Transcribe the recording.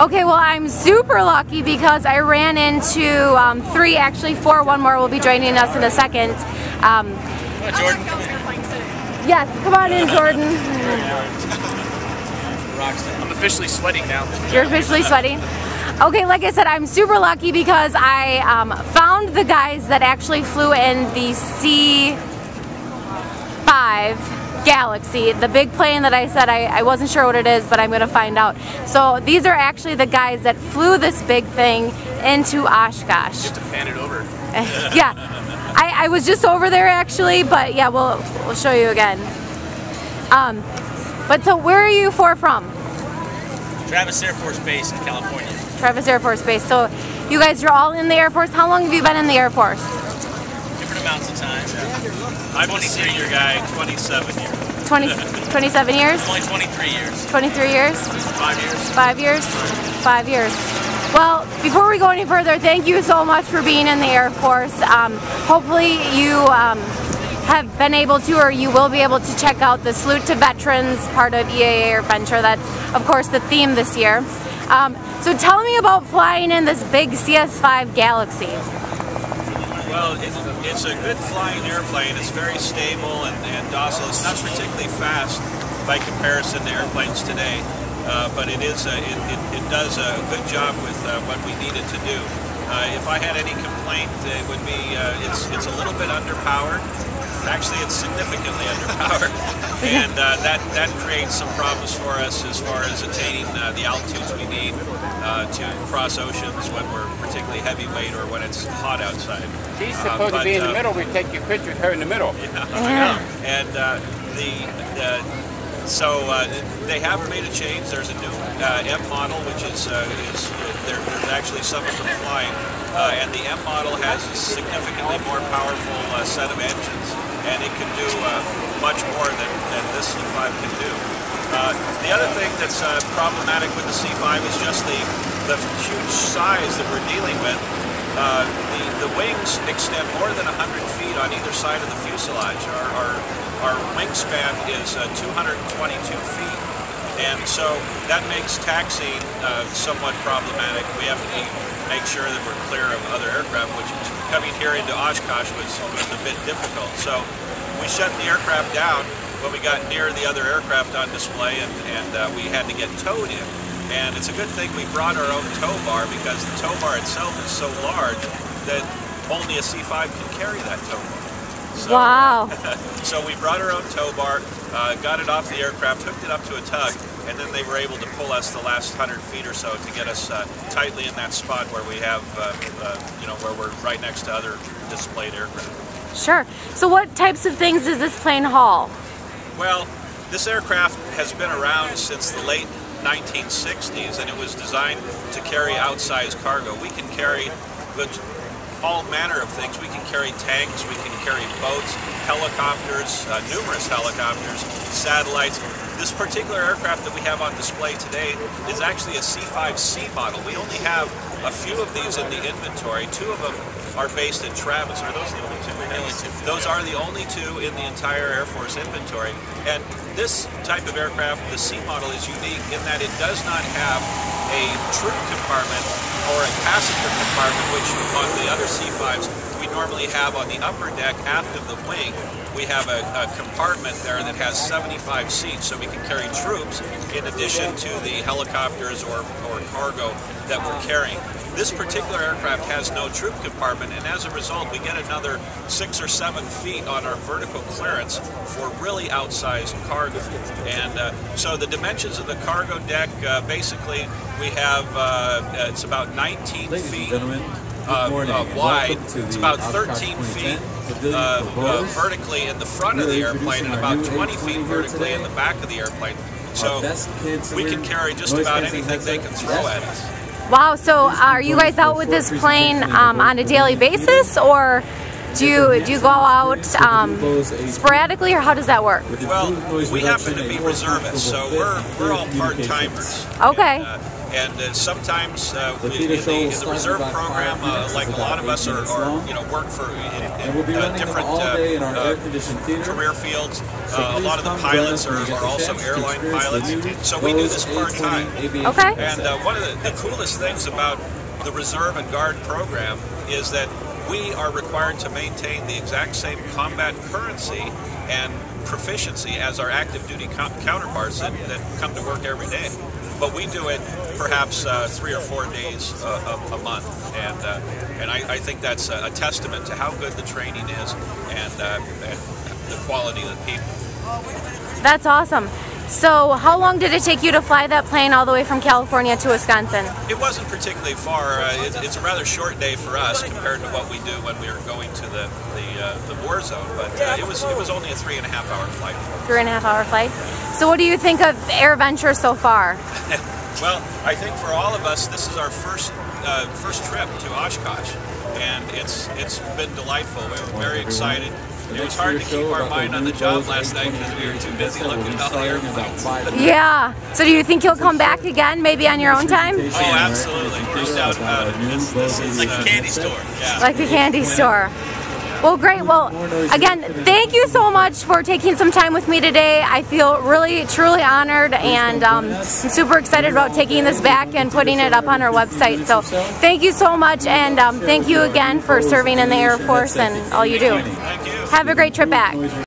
Okay, well, I'm super lucky because I ran into 3, actually 4. One more will be joining us in a second. Come on, Jordan. Yes, come on in, Jordan. I'm officially sweating now. You're officially sweating? Okay, like I said, I'm super lucky because I found the guys that actually flew in the C-5 Galaxy, the big plane that I said I wasn't sure what it is, but I'm going to find out. So these are actually the guys that flew this big thing into Oshkosh. You have to pan it over. Yeah, I was just over there actually, but yeah, we'll show you again. But so where are you from? Travis Air Force Base in California. Travis Air Force Base. So you guys are all in the Air Force. How long have you been in the Air Force? Different amounts of time. I'm a senior guy, 27 years. 27 years? Only 23 years. 23 years? 5 years. 5 years? 5 years. Well, before we go any further, thank you so much for being in the Air Force. Hopefully you have been able to, or you will be able to check out the Salute to Veterans part of EAA AirVenture. That's, of course, the theme this year. So tell me about flying in this big CS5 Galaxy. Well, it's a good flying airplane. It's very stable and docile. It's not particularly fast by comparison to airplanes today, but it does a good job with what we need it to do. If I had any complaint, it would be it's a little bit underpowered. Actually, it's significantly underpowered, and that creates some problems for us as far as attaining the altitudes we need to cross oceans when we're particularly heavyweight or when it's hot outside. She's supposed to be in the middle. We take your picture with her in the middle. Yeah, I know. And so they have made a change. There's a new M model, which is there's actually some of them flying, and the M model has a significantly more powerful set of engines, and it can do much more than this C-5 can do. The other thing that's problematic with the C-5 is just the huge size that we're dealing with. The wings extend more than 100 feet on either side of the fuselage. Our wingspan is 222 feet, and so that makes taxiing somewhat problematic. We have to make sure that we're clear of other aircraft, which coming here into Oshkosh was a bit difficult. So we shut the aircraft down when we got near the other aircraft on display, and we had to get towed in. And it's a good thing we brought our own tow bar, because the tow bar itself is so large that only a C-5 can carry that tow bar. So, wow. So we brought our own tow bar, got it off the aircraft, hooked it up to a tug, and then they were able to pull us the last 100 feet or so to get us tightly in that spot where we have, where we're right next to other displayed aircraft. Sure. So what types of things does this plane haul? Well, this aircraft has been around since the late 1960s, and it was designed to carry outsized cargo. We can carry all manner of things. We can carry tanks, we can carry boats, helicopters, numerous helicopters, satellites. This particular aircraft that we have on display today is actually a C-5C model. We only have a few of these in the inventory. 2 of them are based in Travis. Are those the only 2? Those are the only 2 in the entire Air Force inventory. And this type of aircraft, the C model, is unique in that it does not have a troop compartment or a passenger compartment, which on the other C-5s we normally have on the upper deck aft of the wing. We have a compartment there that has 75 seats, so we can carry troops in addition to the helicopters or cargo that we're carrying. This particular aircraft has no troop compartment, and as a result we get another 6 or 7 feet on our vertical clearance for really outsized cargo. And so the dimensions of the cargo deck, basically we have, it's about 19 feet wide, it's about 13 feet vertically in the front of the airplane and about 20 feet vertically in the back of the airplane. So we can carry just about anything they can throw at us. Wow, so are you guys out with this plane on a daily basis, or do you go out sporadically, or how does that work? Well, we happen to be reservists, so we're all part-timers. Okay. And, And sometimes in the reserve program, like a lot of us are work for in different career fields. A lot of the pilots are also airline pilots, so we do this part-time. Okay. And one of the coolest things about the Reserve and Guard program is that we are required to maintain the exact same combat currency and proficiency as our active duty counterparts that come to work every day. But we do it perhaps 3 or 4 days a month, and I think that's a testament to how good the training is and the quality of the people. That's awesome. So how long did it take you to fly that plane all the way from California to Wisconsin? It wasn't particularly far. It's a rather short day for us compared to what we do when we were going to the war zone, but it was only a 3.5-hour flight. 3.5-hour flight. So what do you think of AirVenture so far? Well, I think for all of us, this is our first trip to Oshkosh, and it's been delightful. We were very excited. It was hard to keep our mind on the job last night because we were too busy looking at all the airplanes. Yeah. So do you think you'll come back again, maybe on your own time? Oh, absolutely. No doubt about it. This is like a candy store. Yeah. Like a candy store. Well, great. Well, again, thank you so much for taking some time with me today. I feel really, truly honored, and I'm super excited about taking this back and putting it up on our website. So thank you so much, and thank you again for serving in the Air Force and all you do. Thank you. Have a great trip back.